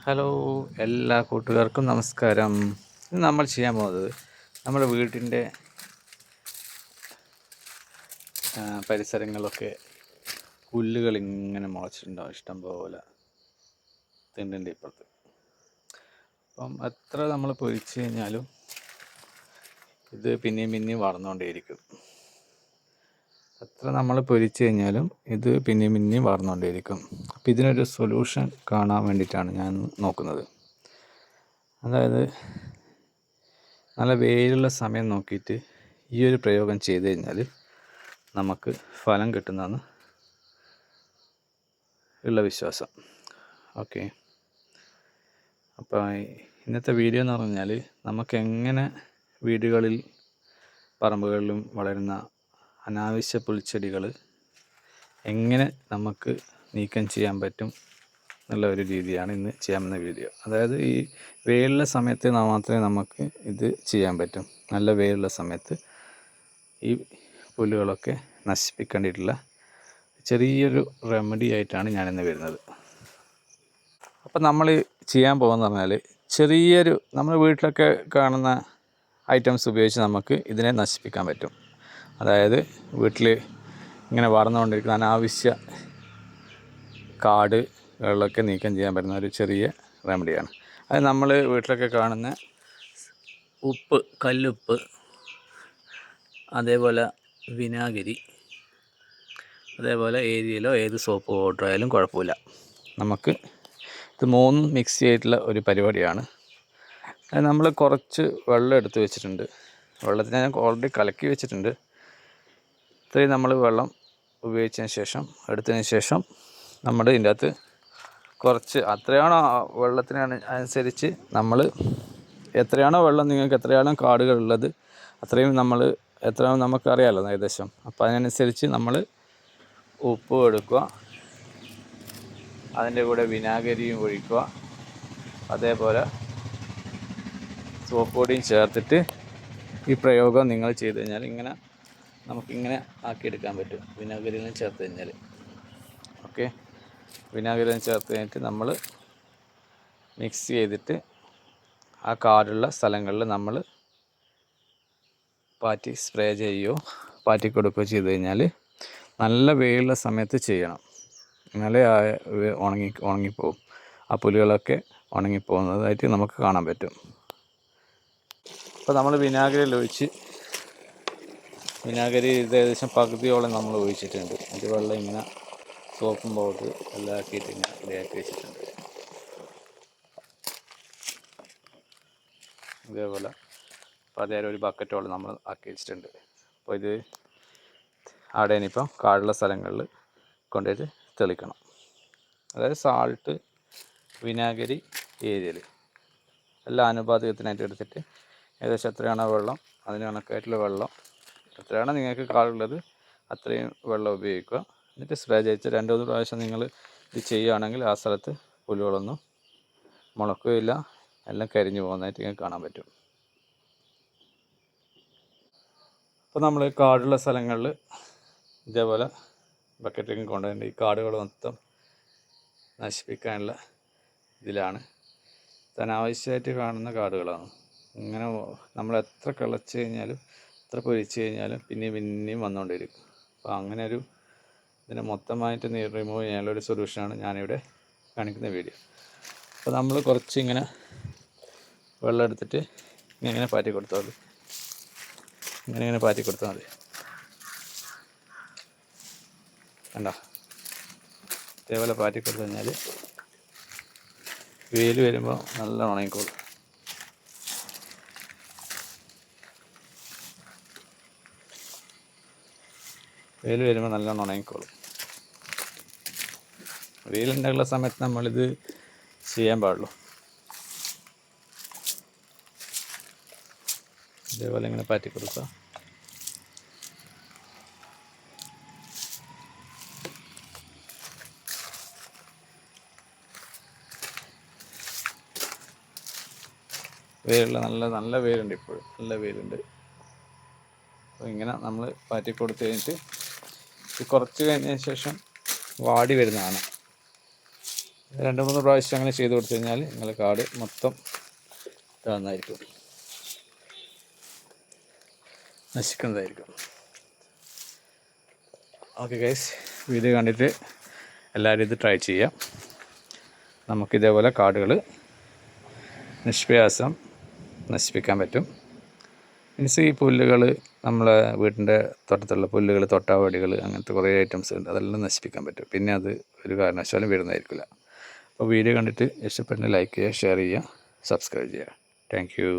Hello, എല്ലാ കൂട്ടുകാർക്കും നമസ്കാരം. ഇന്ന് നമ്മൾ ചെയ്യാൻ പോകുന്നത് നമ്മുടെ വീട്ടിൻ്റെ പരിസരങ്ങളിലൊക്കെ പുല്ലുകൾ ഇങ്ങനെ മുളച്ചിട്ടുണ്ടാവും ഇഷ്ടം പോലെ തിണ്ടിൻ്റെ ഇപ്പുറത്ത്. അപ്പം എത്ര നമ്മൾ പൊരിച്ച് കഴിഞ്ഞാലും ഇത് പിന്നെയും വളർന്നുകൊണ്ടേയിരിക്കും. എത്ര നമ്മൾ പൊരിച്ച് കഴിഞ്ഞാലും ഇത് പിന്നെയും വളർന്നുകൊണ്ടേയിരിക്കും. അപ്പോൾ ഇതിനൊരു സൊല്യൂഷൻ കാണാൻ വേണ്ടിയിട്ടാണ് ഞാൻ നോക്കുന്നത്. അതായത് നല്ല വെയിലുള്ള സമയം നോക്കിയിട്ട് ഈ ഒരു പ്രയോഗം ചെയ്ത് കഴിഞ്ഞാൽ നമുക്ക് ഫലം കിട്ടുന്നതാണ് ഉള്ള വിശ്വാസം. ഓക്കെ, അപ്പോൾ ഇന്നത്തെ വീഡിയോ എന്ന് പറഞ്ഞാൽ നമുക്ക് എങ്ങനെ വീടുകളിൽ പറമ്പുകളിലും വളരുന്ന അനാവശ്യ പുൽച്ചെടികൾ എങ്ങനെ നമുക്ക് നീക്കം ചെയ്യാൻ പറ്റും എന്നുള്ള ഒരു രീതിയാണ് ഇന്ന് ചെയ്യാവുന്ന വീഡിയോ. അതായത് ഈ വെയിലുള്ള സമയത്ത് മാത്രമേ നമുക്ക് ഇത് ചെയ്യാൻ പറ്റും. നല്ല വെയിലുള്ള സമയത്ത് ഈ പുല്ലുകളൊക്കെ നശിപ്പിക്കേണ്ടിയിട്ടുള്ള ചെറിയൊരു റെമഡി ആയിട്ടാണ് ഞാനിന്ന് വരുന്നത്. അപ്പം നമ്മൾ ചെയ്യാൻ പോകുന്നത് പറഞ്ഞാൽ ചെറിയൊരു നമ്മുടെ വീട്ടിലൊക്കെ കാണുന്ന ഐറ്റംസ് ഉപയോഗിച്ച് നമുക്ക് ഇതിനെ നശിപ്പിക്കാൻ പറ്റും. അതായത് വീട്ടിൽ ഇങ്ങനെ വളർന്നുകൊണ്ടിരിക്കുന്ന അനാവശ്യ കാടുകളിലൊക്കെ നീക്കം ചെയ്യാൻ പറ്റുന്ന ഒരു ചെറിയ റെമഡിയാണ്. അത് നമ്മൾ വീട്ടിലൊക്കെ കാണുന്ന ഉപ്പ്, കല്ലുപ്പ്, അതേപോലെ വിനാഗിരി, അതേപോലെ ഏരിയയിലോ ഏത് സോപ്പ് പൗഡർ ആയാലും കുഴപ്പമില്ല. നമുക്ക് ഇത് മൂന്നും മിക്സ് ചെയ്തിട്ടുള്ള ഒരു പരിപാടിയാണ്. അത് നമ്മൾ കുറച്ച് വെള്ളം എടുത്ത് വെച്ചിട്ടുണ്ട്. വെള്ളത്തിന് ഞാൻ ഓൾറെഡി കലക്കി വെച്ചിട്ടുണ്ട്. ഇത്രയും നമ്മൾ വെള്ളം ഉപയോഗിച്ചതിന് ശേഷം എടുത്തതിന് ശേഷം നമ്മൾ ഇതിൻ്റെ അകത്ത് കുറച്ച് എത്രയാണോ വെള്ളത്തിന് അനുസരിച്ച് നമ്മൾ എത്രയാണോ വെള്ളം, നിങ്ങൾക്ക് എത്രയാണോ കാടുകളുള്ളത് എത്രയാണോ നമുക്കറിയാമല്ലോ ഏകദേശം. അപ്പോൾ അതിനനുസരിച്ച് നമ്മൾ ഉപ്പ് എടുക്കുക, അതിൻ്റെ കൂടെ വിനാഗിരിയും ഒഴിക്കുക, അതേപോലെ സോപ്പ് പൊടിയും ചേർത്തിട്ട് ഈ പ്രയോഗം നിങ്ങൾ ചെയ്ത് കഴിഞ്ഞാൽ നമുക്കിങ്ങനെ ആക്കിയെടുക്കാൻ പറ്റും. വിനാഗിരിയിലും ചേർത്ത് കഴിഞ്ഞാൽ ഓക്കെ. വിനാഗിരിയും ചേർത്ത് കഴിഞ്ഞിട്ട് നമ്മൾ മിക്സ് ചെയ്തിട്ട് ആ കാടുള്ള സ്ഥലങ്ങളിൽ നമ്മൾ പാറ്റി സ്പ്രേ ചെയ്യുകയോ പാറ്റി കൊടുക്കുകയോ ചെയ്ത് കഴിഞ്ഞാൽ നല്ല വെയിലുള്ള സമയത്ത് ചെയ്യണം. എന്നാലേ ഉണങ്ങിപ്പോവും. ആ പുല്ലുകളൊക്കെ ഉണങ്ങിപ്പോകുന്നതായിട്ട് നമുക്ക് കാണാൻ പറ്റും. അപ്പോൾ നമ്മൾ വിനാഗിരി ഏകദേശം പകുതിയോളം നമ്മൾ ഒഴിച്ചിട്ടുണ്ട്. അതിൻ്റെ വെള്ളം ഇങ്ങനെ സോപ്പും പൗഡർ എല്ലാം ആക്കിയിട്ട് ഇങ്ങനെ റെഡിയാക്കി വെച്ചിട്ടുണ്ട്. ഇതേപോലെ അതേപോലെ ഒരു ബക്കറ്റോളം നമ്മൾ ആക്കി വെച്ചിട്ടുണ്ട്. അപ്പോൾ ഇത് അവിടെ ഇനിയിപ്പം കാടുള്ള സ്ഥലങ്ങളിൽ കൊണ്ടുപോയിട്ട് തെളിക്കണം. അതായത് സാൾട്ട്, വിനാഗിരി ഏരിയയിൽ എല്ലാം അനുപാതികത്തിനായിട്ട് എടുത്തിട്ട് ഏകദേശം എത്രയാണോ വെള്ളം അതിന് കണക്കായിട്ടുള്ള വെള്ളം എത്രയാണോ നിങ്ങൾക്ക് കാടുള്ളത് അത്രയും വെള്ളം ഉപയോഗിക്കുക. എന്നിട്ട് സ്പ്രേ ചെയ്ത് 2-3 പ്രാവശ്യം നിങ്ങൾ ഇത് ചെയ്യുകയാണെങ്കിൽ ആ സ്ഥലത്ത് പുല്ലുകളൊന്നും മുളക്കുകയില്ല, എല്ലാം കരിഞ്ഞു പോകുന്നതായിട്ട് നിങ്ങൾക്ക് കാണാൻ പറ്റും. അപ്പോൾ നമ്മൾ കാടുള്ള സ്ഥലങ്ങളിൽ ഇതേപോലെ ബക്കറ്റിലേക്ക് കൊണ്ടുപോയിട്ട് ഈ കാടുകൾ മൊത്തം നശിപ്പിക്കാനുള്ള ഇതിലാണ്. അനാവശ്യമായിട്ട് കാണുന്ന കാടുകളാണ്. ഇങ്ങനെ നമ്മൾ എത്ര കിളച്ച് കഴിഞ്ഞാലും എത്ര പൊരിച്ച് കഴിഞ്ഞാലും പിന്നെയും വന്നുകൊണ്ടിരിക്കും. അപ്പോൾ അങ്ങനെ ഇതിനെ മൊത്തമായിട്ട് റിമൂവ് ചെയ്യാനുള്ള ഒരു സൊല്യൂഷനാണ് ഞാനിവിടെ കാണിക്കുന്ന വീഡിയോ. അപ്പോൾ നമ്മൾ കുറച്ച് ഇങ്ങനെ വെള്ളം എടുത്തിട്ട് ഇങ്ങനെ പാറ്റി കൊടുത്താൽ മതി. ഇങ്ങനെ പാറ്റി കൊടുത്താൽ മതി. കണ്ടോ, ഇതേപോലെ പാറ്റി കൊടുത്തു കഴിഞ്ഞാൽ വെയിൽ വരുമ്പോൾ നല്ല ഉണങ്ങിക്കോളും. വെയിൽ വരുമ്പോൾ നല്ലോണം ഉണങ്ങിക്കോളും. വെയിലുണ്ടാകുന്ന സമയത്ത് നമ്മളിത് ചെയ്യാൻ പാടുള്ളൂ. ഇതേപോലെ ഇങ്ങനെ പാറ്റി കൊടുക്കുക. വെയിലുള്ള നല്ല വെയിലുണ്ട്, ഇപ്പോഴും നല്ല വെയിലുണ്ട്. അപ്പോൾ ഇങ്ങനെ നമ്മൾ പാറ്റി കൊടുത്തു കഴിഞ്ഞിട്ട് ഇത് കുറച്ച് കഴിഞ്ഞതിന് ശേഷം വാടി വരുന്നതാണ്. 2-3 പ്രാവശ്യം അങ്ങനെ ചെയ്ത് കൊടുത്തു കഴിഞ്ഞാൽ നിങ്ങളുടെ കാട് മൊത്തം ഇതാകുന്നതായിരിക്കും, നശിക്കുന്നതായിരിക്കും. ഓക്കെ ഗൈസ്, വീഡിയോ കണ്ടിട്ട് എല്ലാവരും ഇത് ട്രൈ ചെയ്യാം. നമുക്കിതേപോലെ കാടുകൾ നിഷ്പ്രയാസം നശിപ്പിക്കാൻ പറ്റും. മീൻസ് ഈ പുല്ലുകൾ, നമ്മളെ വീടിൻ്റെ തൊട്ടത്തുള്ള പുല്ലുകൾ, തൊട്ടാവടികൾ, അങ്ങനത്തെ കുറേ ഐറ്റംസ് ഉണ്ട്, അതെല്ലാം നശിപ്പിക്കാൻ പറ്റും. പിന്നെ അത് ഒരു കാരണവശാലും വരുന്നതായിരിക്കില്ല. അപ്പോൾ വീഡിയോ കണ്ടിട്ട് ഇഷ്ടപ്പെടുന്ന ലൈക്ക് ചെയ്യുക, ഷെയർ ചെയ്യുക, സബ്സ്ക്രൈബ് ചെയ്യുക. Thank you.